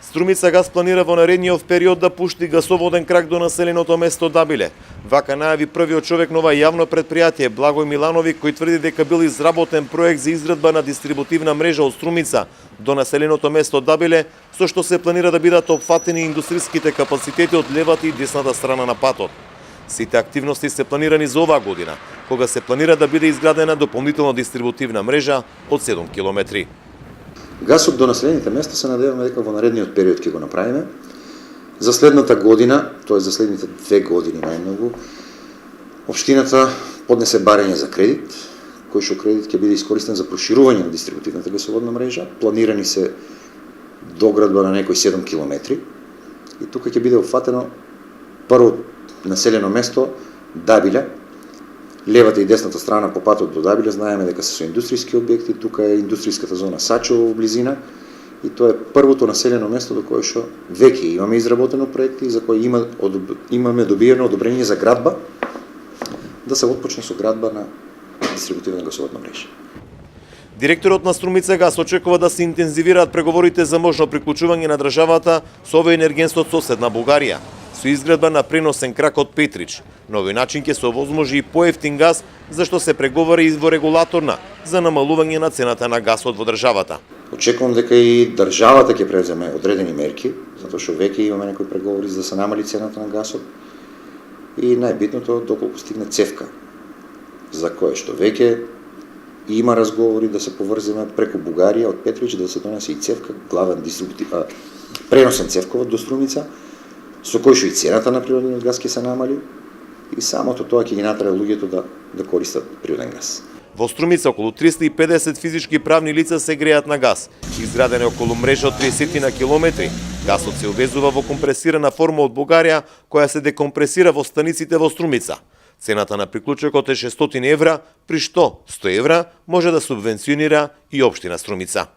Струмица газ планира во наредниот период да пушти гасоводен крак до населеното место Дабиле. Вака најави првиот човек на ова јавно предпријатие, Благој Милановиќ, кој тврди дека бил изработен проект за изградба на дистрибутивна мрежа од Струмица до населеното место Дабиле, со што се планира да бидат опфатени индустријските капацитети од левата и десната страна на патот. Сите активности се планирани за оваа година, кога се планира да биде изградена дополнителна дистрибутивна мрежа од 7 километри. Гасот до населените места се надеваме дека во наредниот период ќе го направиме. За следната година, тоа за следните 2 години најмногу, општината поднесе барање за кредит, кој што кредит ќе биде искористен за проширување на дистрибутивната гасоводна мрежа. Планирани се доградба на некои 7 километри и тука ќе биде опфатено прво населено место Дабиле. Левата и десната страна по патот до Дабиле знаеме дека се со индустријски објекти, тука е индустријската зона Сачево во близина и тоа е првото населено место до кое што веќе имаме изработено проекти и за кој имаме добиено одобрение за градба, да се отпочне со градба на дистрибутивна гасоводна мрежа. Директорот на Струмица газ очекува да се интензивираат преговорите за можно приклучување на државата со овој енергенство од соседна Бугарија, со изградба на преносен крак од Петрич. На овој начин ќе се овозможи и поевтин газ, зашто се преговара и во регулаторна за намалување на цената на гасот во државата. Очекувам дека и државата ќе преземе одредени мерки, затоа што веќе имаме некои преговори за да се намали цената на гасот и најбитното доколку стигне цевка, за кое што веќе има разговори да се поврземе преку Бугарија од Петрич да се донесе и цевка, главен преносен цевковод до Струмица, со кој што и цената на природниот газ ќе се намали и самото тоа ќе ги натера луѓето да користат природен газ. Во Струмица околу 350 физички правни лица се греат на газ. Изградена е околу мрежа од 30 на километри. Газот се увезува во компресирана форма од Бугарија, која се декомпресира во станиците во Струмица. Цената на приклучокот е 600 евра, при што 100 евра може да субвенционира и општина Струмица.